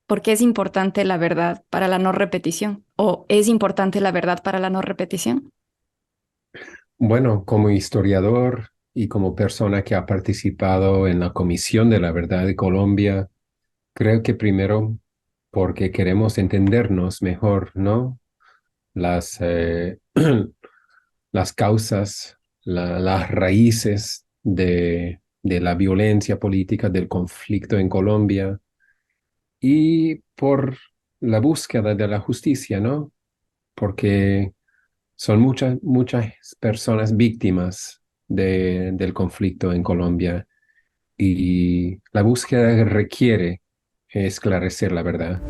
¿Por qué es importante la verdad para la no repetición? ¿O es importante la verdad para la no repetición? Bueno, como historiador y como persona que ha participado en la Comisión de la Verdad de Colombia, creo que primero porque queremos entendernos mejor, ¿no? Las, las causas, las raíces de la violencia política, del conflicto en Colombia y por la búsqueda de la justicia, ¿no? Porque son muchas personas víctimas del conflicto en Colombia y la búsqueda requiere esclarecer la verdad.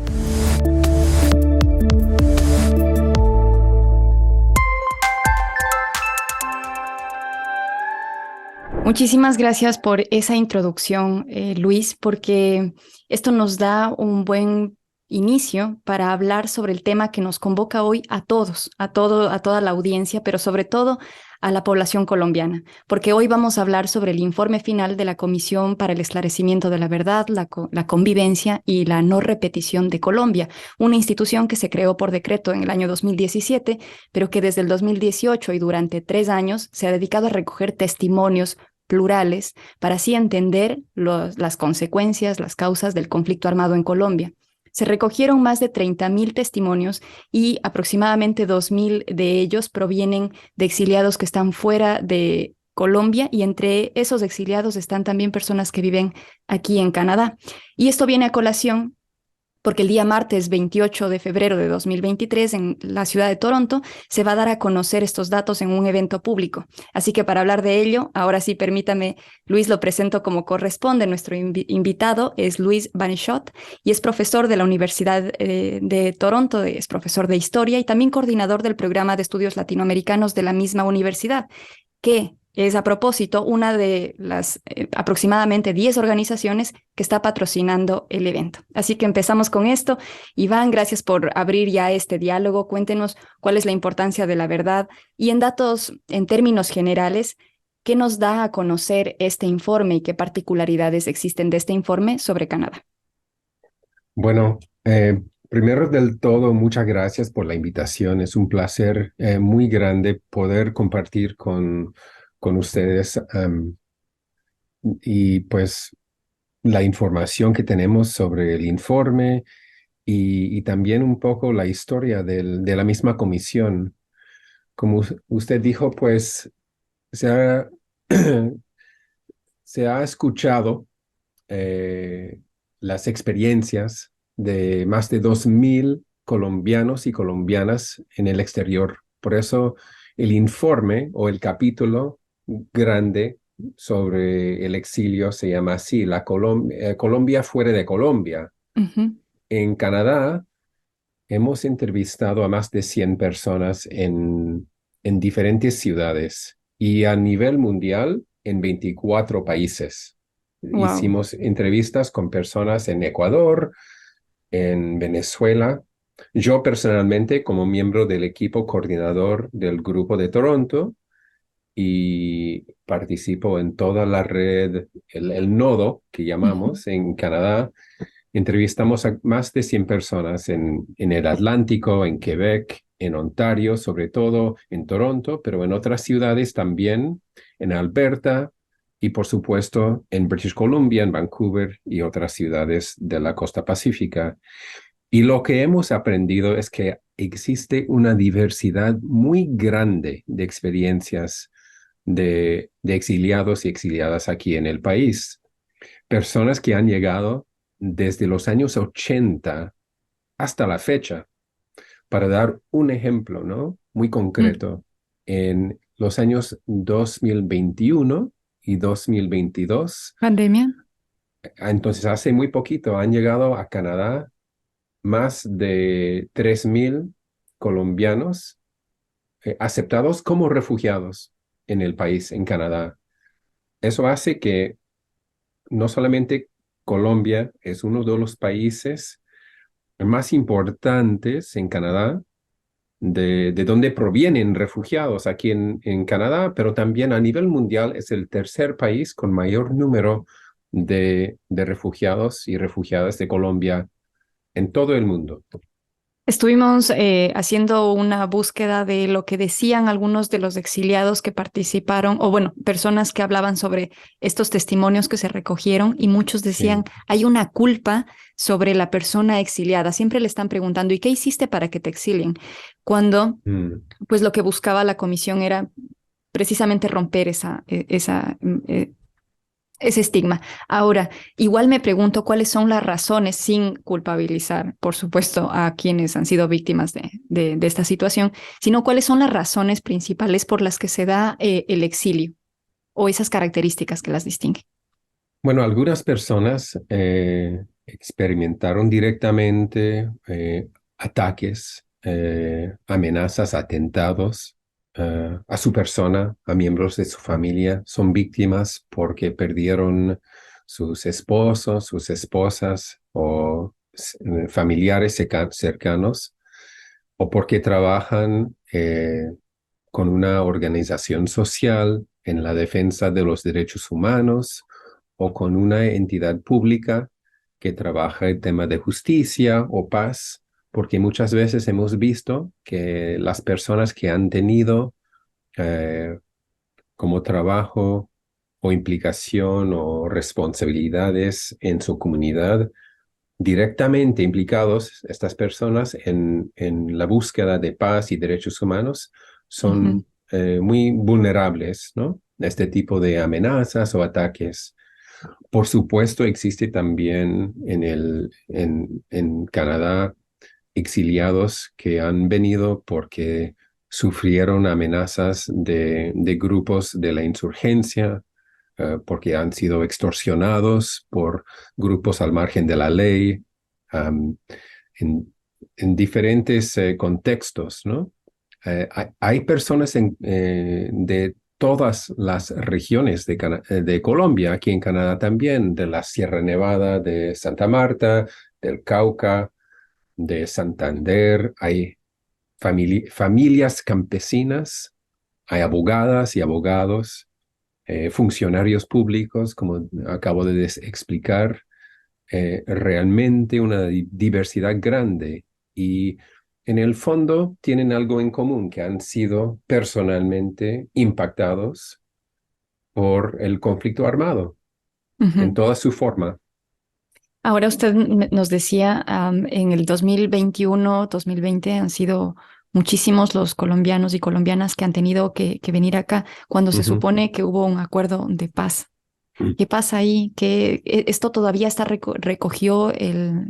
Muchísimas gracias por esa introducción, Luis, porque esto nos da un buen inicio para hablar sobre el tema que nos convoca hoy a todos, a toda la audiencia, pero sobre todo a la población colombiana, porque hoy vamos a hablar sobre el informe final de la Comisión para el Esclarecimiento de la Verdad, la Convivencia y la No Repetición de Colombia, una institución que se creó por decreto en el año 2017, pero que desde el 2018 y durante 3 años se ha dedicado a recoger testimonios plurales para así entender las consecuencias, las causas del conflicto armado en Colombia. Se recogieron más de 30.000 testimonios y aproximadamente 2.000 de ellos provienen de exiliados que están fuera de Colombia y entre esos exiliados están también personas que viven aquí en Canadá. Y esto viene a colación porque el día martes 28 de febrero de 2023 en la ciudad de Toronto se va a dar a conocer estos datos en un evento público. Así que para hablar de ello, ahora sí permítame, Luis, lo presento como corresponde. Nuestro invitado es Luis Banechot y es profesor de la Universidad de Toronto, es profesor de historia y también coordinador del programa de estudios latinoamericanos de la misma universidad, que es a propósito una de las aproximadamente 10 organizaciones que está patrocinando el evento. Así que empezamos con esto. Iván, gracias por abrir ya este diálogo. Cuéntenos cuál es la importancia de la verdad y en datos, en términos generales, ¿qué nos da a conocer este informe y qué particularidades existen de este informe sobre Canadá? Bueno, primero del todo, muchas gracias por la invitación. Es un placer muy grande poder compartir con ustedes y pues la información que tenemos sobre el informe y también un poco la historia de la misma comisión. Como usted dijo, pues se ha, se ha escuchado eh, las experiencias de más de 2.000 colombianos y colombianas en el exterior. Por eso el informe o el capítulo grande sobre el exilio se llama así, Colombia fuera de Colombia. Ujú. En Canadá hemos entrevistado a más de 100 personas en diferentes ciudades y a nivel mundial en 24 países. Wow. Hicimos entrevistas con personas en Ecuador, en Venezuela. Yo personalmente, como miembro del equipo coordinador del Grupo de Toronto, y participo en toda la red, el nodo que Ujú. llamamos en Canadá. Entrevistamos a más de 100 personas en el Atlántico, en Quebec, en Ontario, sobre todo en Toronto, pero en otras ciudades también, en Alberta y por supuesto en British Columbia, en Vancouver y otras ciudades de la costa pacífica. Y lo que hemos aprendido es que existe una diversidad muy grande de experiencias de exiliados y exiliadas aquí en el país. Personas que han llegado desde los años 80 hasta la fecha. Para dar un ejemplo, ¿no? Muy Mm. concreto, en los años 2021 y 2022, ¿Pandemia? entonces hace muy poquito han llegado a Canadá más de 3.000 colombianos aceptados como refugiados en el país, en Canadá. Eso hace que no solamente Colombia es uno de los países más importantes en Canadá, de donde provienen refugiados aquí en Canadá, pero también a nivel mundial es el tercer país con mayor número de refugiados y refugiadas de Colombia en todo el mundo. Estuvimos haciendo una búsqueda de lo que decían algunos de los exiliados que participaron, o bueno, personas que hablaban sobre estos testimonios que se recogieron, y muchos decían, Sí. hay una culpa sobre la persona exiliada. Siempre le están preguntando, ¿y qué hiciste para que te exilien? Cuando, Mm. pues, lo que buscaba la comisión era precisamente romper ese estigma. Ahora, igual me pregunto cuáles son las razones, sin culpabilizar, por supuesto, a quienes han sido víctimas de esta situación, sino cuáles son las razones principales por las que se da el exilio o esas características que las distinguen. Bueno, algunas personas experimentaron directamente ataques, amenazas, atentados a su persona, a miembros de su familia. Son víctimas porque perdieron sus esposos, sus esposas o familiares cercanos, o porque trabajan con una organización social en la defensa de los derechos humanos o con una entidad pública que trabaja el tema de justicia o paz, porque muchas veces hemos visto que las personas que han tenido eh, como trabajo o implicación o responsabilidades en su comunidad, directamente implicados estas personas en la búsqueda de paz y derechos humanos, Ujú, son muy vulnerables, ¿no? A este tipo de amenazas o ataques. Por supuesto, existe también en Canadá exiliados que han venido porque sufrieron amenazas de grupos de la insurgencia, porque han sido extorsionados por grupos al margen de la ley, am, en, en diferentes contextos, ¿no? Hay personas de todas las regiones de Colombia, aquí en Canadá también, de la Sierra Nevada, de Santa Marta, del Cauca, de Santander. Hay familias campesinas, hay abogadas y abogados, funcionarios públicos, como acabo de explicar, realmente una diversidad grande, y en el fondo tienen algo en común, que han sido personalmente impactados por el conflicto armado en ujú. toda su forma. Ahora usted nos decía, en el 2021, 2020 han sido muchísimos los colombianos y colombianas que han tenido que venir acá cuando se Ujú. supone que hubo un acuerdo de paz. ¿Qué pasa ahí? ¿Esto todavía está recogió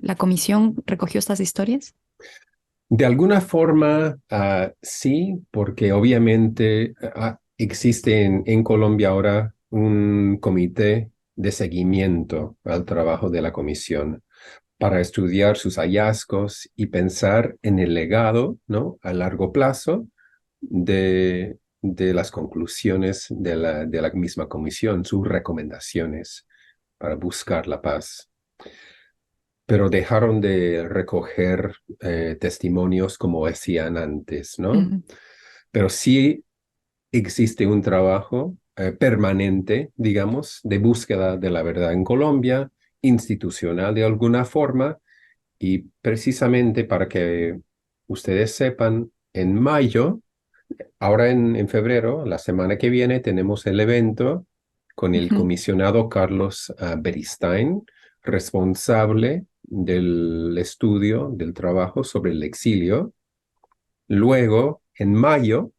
la comisión, recogió estas historias? De alguna forma, sí, porque obviamente existe en Colombia ahora un comité de seguimiento al trabajo de la comisión para estudiar sus hallazgos y pensar en el legado, ¿no? A largo plazo de las conclusiones de la misma comisión, sus recomendaciones para buscar la paz. Pero dejaron de recoger testimonios como hacían antes, ¿no? Ujú, Pero sí existe un trabajo permanente, digamos, de búsqueda de la verdad en Colombia, institucional de alguna forma, y precisamente para que ustedes sepan, en mayo, ahora en febrero, la semana que viene, tenemos el evento con el ujú. comisionado Carlos Beristain, responsable del estudio, del trabajo sobre el exilio. Luego, en mayo,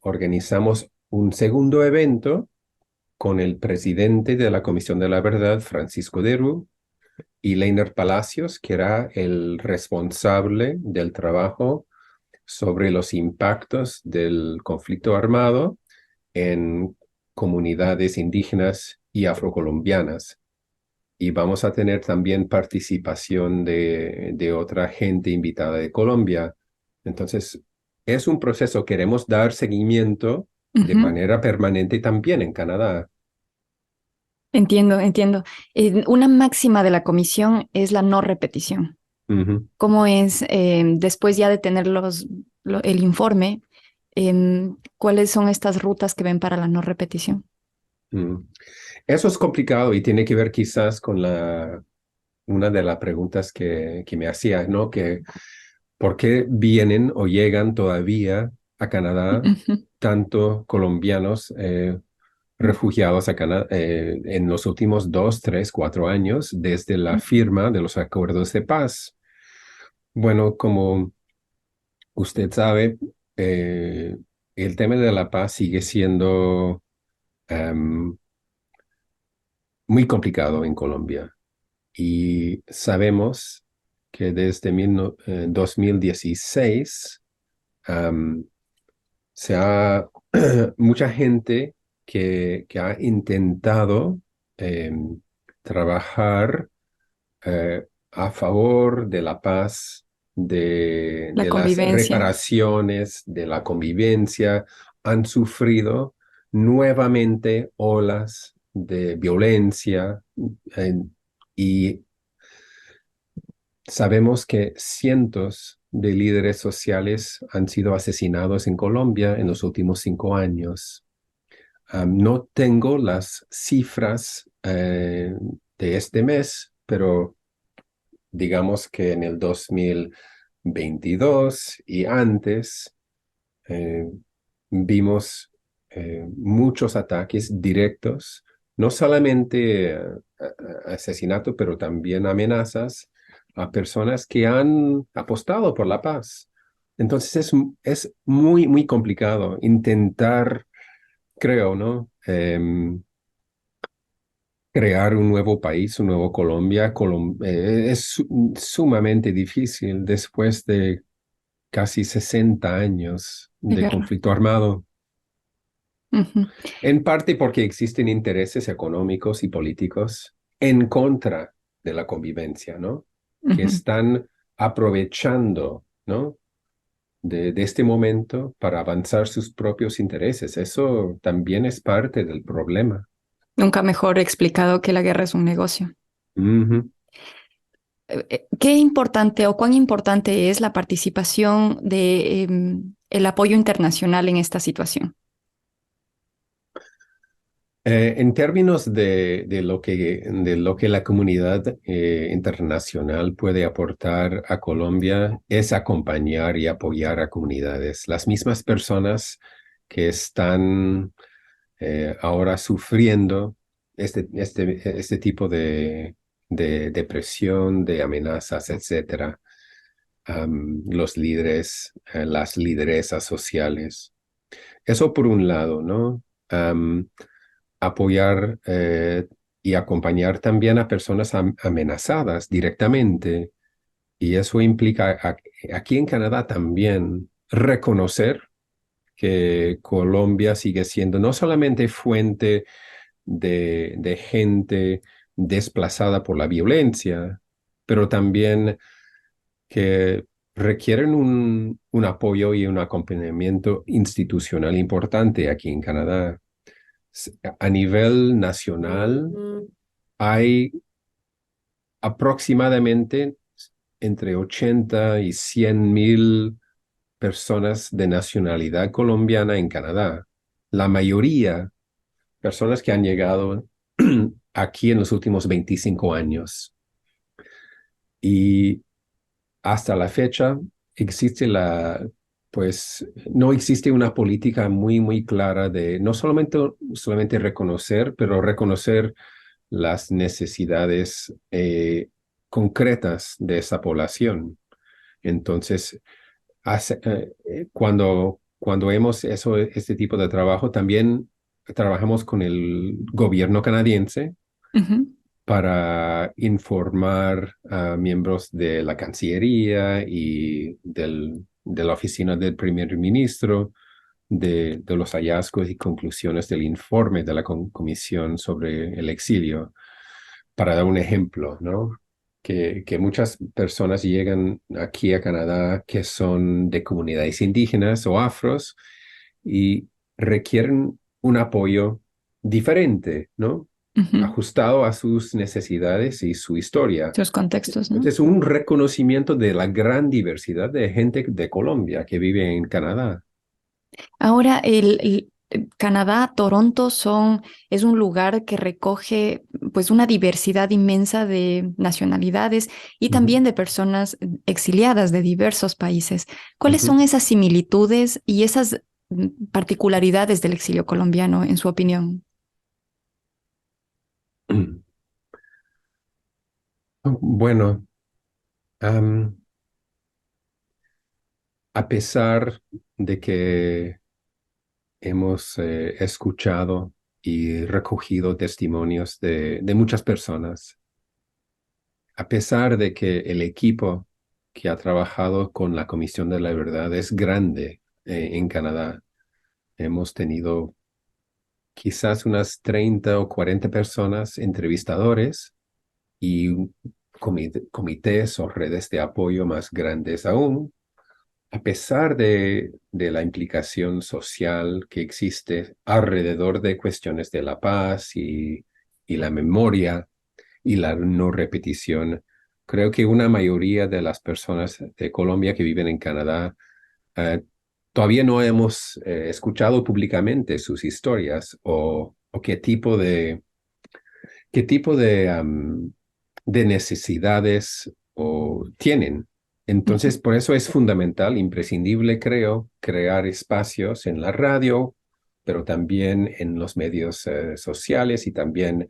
organizamos un segundo evento con el presidente de la Comisión de la Verdad, Francisco Derú, y Leiner Palacios, que era el responsable del trabajo sobre los impactos del conflicto armado en comunidades indígenas y afrocolombianas. Y vamos a tener también participación de otra gente invitada de Colombia. Entonces, es un proceso, queremos dar seguimiento de Ujú. manera permanente también en Canadá. Entiendo, entiendo. Una máxima de la comisión es la no repetición. Ujú. ¿Cómo es, después ya de tener el informe, cuáles son estas rutas que ven para la no repetición? Mm. Eso es complicado y tiene que ver quizás con una de las preguntas que me hacía, ¿no? Que ¿por qué vienen o llegan todavía a Canadá Ujú. tanto colombianos refugiados a Canadá en los últimos 2, 3, 4 años desde la firma de los acuerdos de paz? Bueno, como usted sabe, eh, el tema de la paz sigue siendo em, muy complicado en Colombia y sabemos que desde 2016 am, mucha gente que ha intentado trabajar a favor de la paz, La de las convivencia. reparaciones, de la convivencia, han sufrido nuevamente olas de violencia eh, y sabemos que cientos de líderes sociales han sido asesinados en Colombia en los últimos 5 años. No tengo las cifras de este mes, pero digamos que en el 2022 y antes eh, vimos muchos ataques directos, no solamente asesinato, pero también amenazas a personas que han apostado por la paz. Entonces es muy, muy complicado intentar, creo, ¿no? Crear un nuevo país, un nuevo Colombia. Es sumamente difícil después de casi 60 años De de guerra. conflicto armado. Ujú, En parte porque existen intereses económicos y políticos en contra de la convivencia, ¿no? Que ujú. están aprovechando, ¿no? De este momento para avanzar sus propios intereses. Eso también es parte del problema. Nunca mejor explicado que la guerra es un negocio. Ujú. ¿Qué importante o cuán importante es la participación de el apoyo internacional en esta situación? En términos de lo que la comunidad internacional puede aportar a Colombia, es acompañar y apoyar a comunidades. Las mismas personas que están ahora sufriendo este tipo de depresión, de amenazas, etcétera. Los líderes, las lideresas sociales. Eso por un lado, ¿no? Apoyar y acompañar también a personas amenazadas directamente. Y eso implica aquí en Canadá también reconocer que Colombia sigue siendo no solamente fuente de gente desplazada por la violencia, pero también que requieren un apoyo y un acompañamiento institucional importante aquí en Canadá. A nivel nacional, hay aproximadamente entre 80 y 100,000 personas de nacionalidad colombiana en Canadá. La mayoría, personas que han llegado aquí en los últimos 25 años. Y hasta la fecha existe pues no existe una política muy, muy clara de no solamente reconocer, pero reconocer las necesidades concretas de esa población. Entonces, cuando hemos este tipo de trabajo, también trabajamos con el gobierno canadiense Ujú. para informar a miembros de la Cancillería y de la oficina del primer ministro de los hallazgos y conclusiones del informe de la Comisión sobre el exilio. Para dar un ejemplo, ¿no? Que muchas personas llegan aquí a Canadá que son de comunidades indígenas o afros y requieren un apoyo diferente, ¿no? Ujú. Ajustado a sus necesidades y su historia. Sus contextos, ¿no? Entonces, un reconocimiento de la gran diversidad de gente de Colombia que vive en Canadá. Ahora, Canadá, Toronto es un lugar que recoge pues una diversidad inmensa de nacionalidades y Ujú, también de personas exiliadas de diversos países. ¿Cuáles ujú. son esas similitudes y esas particularidades del exilio colombiano, en su opinión? Bueno, am, a pesar de que hemos escuchado y recogido testimonios de muchas personas, a pesar de que el equipo que ha trabajado con la Comisión de la Verdad es grande en Canadá, hemos tenido quizás unas 30 o 40 personas, entrevistadores y comités o redes de apoyo más grandes aún. A pesar de la implicación social que existe alrededor de cuestiones de la paz y la memoria y la no repetición, creo que una mayoría de las personas de Colombia que viven en Canadá eh, todavía no hemos escuchado públicamente sus historias o qué tipo de necesidades tienen. Entonces, por eso es fundamental, imprescindible, creo, crear espacios en la radio, pero también en los medios sociales y también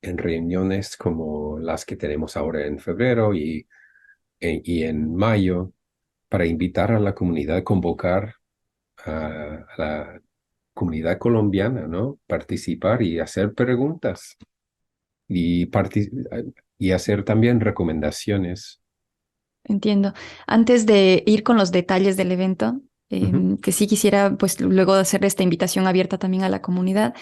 en reuniones como las que tenemos ahora en febrero y en mayo, para invitar a la comunidad, convocar a la comunidad colombiana, ¿no? Participar y hacer preguntas y hacer también recomendaciones. Entiendo. Antes de ir con los detalles del evento, Ujú, que sí quisiera, pues luego de hacer esta invitación abierta también a la comunidad,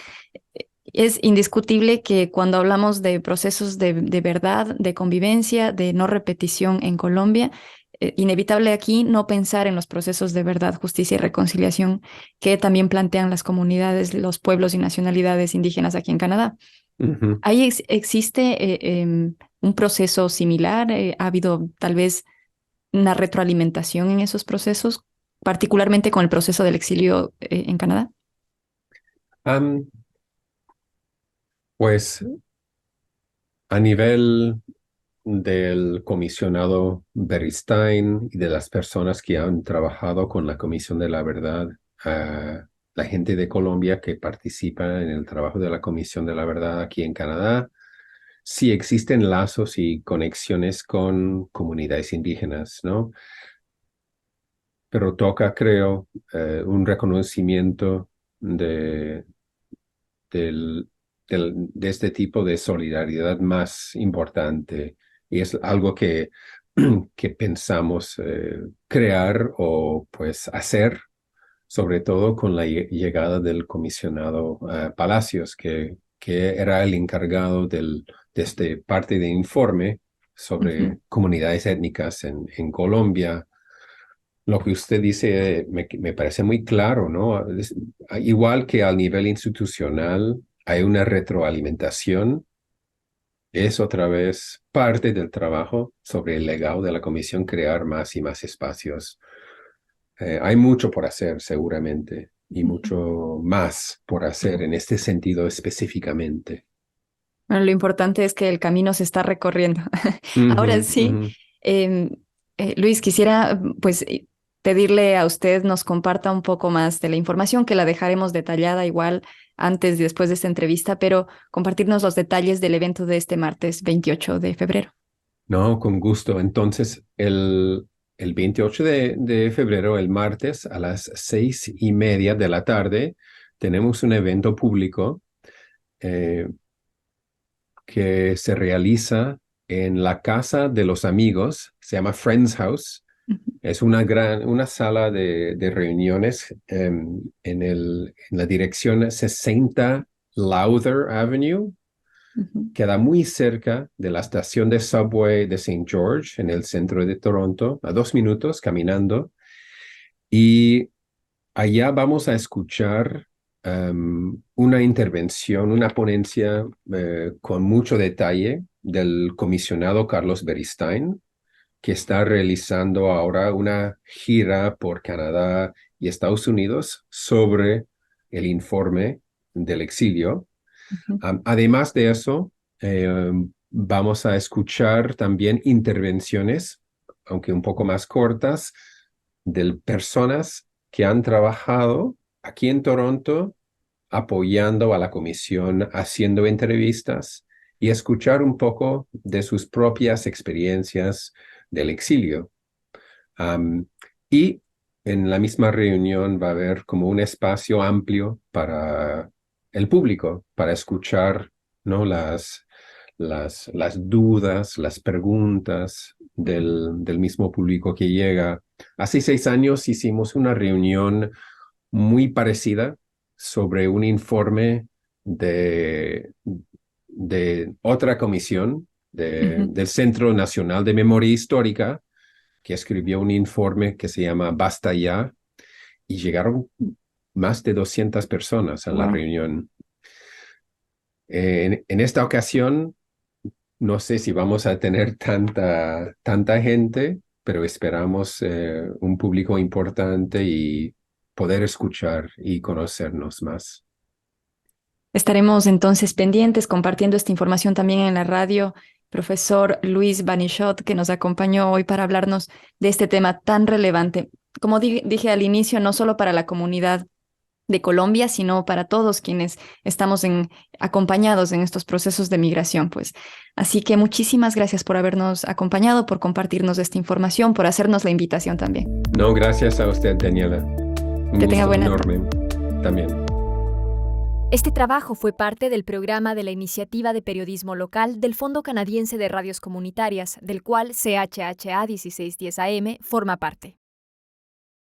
es indiscutible que cuando hablamos de procesos de verdad, de convivencia, de no repetición en Colombia, inevitable aquí no pensar en los procesos de verdad, justicia y reconciliación que también plantean las comunidades, los pueblos y nacionalidades indígenas aquí en Canadá. ujú. ¿Ahí existe un proceso similar? ¿Ha habido tal vez una retroalimentación en esos procesos, particularmente con el proceso del exilio en Canadá? Am, pues a nivel del comisionado Beristain y de las personas que han trabajado con la Comisión de la Verdad, la gente de Colombia que participa en el trabajo de la Comisión de la Verdad aquí en Canadá, sí existen lazos y conexiones con comunidades indígenas, ¿no? Pero toca, creo, un reconocimiento de, del, de este tipo de solidaridad más importante. Y es algo que pensamos crear o pues hacer, sobre todo con la llegada del comisionado Palacios, que era el encargado de este parte de informe Ujú. sobre comunidades étnicas en Colombia. Lo que usted dice me parece muy claro, ¿no? Igual que al nivel institucional hay una retroalimentación, es otra vez parte del trabajo sobre el legado de la comisión crear más y más espacios. Hay mucho por hacer, seguramente, y Ujú. mucho más por hacer en este sentido específicamente. Bueno, lo importante es que el camino se está recorriendo. Ujú, Ahora sí, ujú. em, Luis, quisiera pues pedirle a usted nos comparta un poco más de la información, que la dejaremos detallada igual antes y después de esta entrevista, pero compartirnos los detalles del evento de este martes 28 de febrero. No, con gusto. Entonces, el 28 de febrero, el martes, a las 6:30 de la tarde, tenemos un evento público eh, que se realiza en la Casa de los Amigos, se llama Friends House. Ujú, Es una sala de reuniones en la dirección 60 Lowther Avenue. ujú, Queda muy cerca de la estación de subway de Saint George, en el centro de Toronto, a 2 minutos caminando. Y allá vamos a escuchar una intervención, una ponencia con mucho detalle del comisionado Carlos Beristain, que está realizando ahora una gira por Canadá y Estados Unidos sobre el informe del exilio. Ujú, Además de eso, vamos a escuchar también intervenciones, aunque un poco más cortas, de personas que han trabajado aquí en Toronto apoyando a la comisión, haciendo entrevistas y escuchar un poco de sus propias experiencias del exilio. Um, y en la misma reunión va a haber como un espacio amplio para el público, para escuchar, ¿no? las dudas, las preguntas del mismo público que llega. Hace 6 años hicimos una reunión muy parecida sobre un informe de otra comisión ujú. del Centro Nacional de Memoria Histórica, que escribió un informe que se llama Basta Ya, y llegaron más de 200 personas a la Wow. reunión. En esta ocasión, no sé si vamos a tener tanta gente, pero esperamos un público importante y poder escuchar y conocernos más. Estaremos entonces pendientes, compartiendo esta información también en la radio. Profesor Luis Banichot, que nos acompañó hoy para hablarnos de este tema tan relevante. Como dije al inicio, no solo para la comunidad de Colombia, sino para todos quienes estamos acompañados en estos procesos de migración, pues. Así que muchísimas gracias por habernos acompañado, por compartirnos esta información, por hacernos la invitación también. No, gracias a usted, Daniela. Un Que tenga gusto buena tarde. enorme también. Este trabajo fue parte del programa de la Iniciativa de Periodismo Local del Fondo Canadiense de Radios Comunitarias, del cual CHHA 1610 AM forma parte.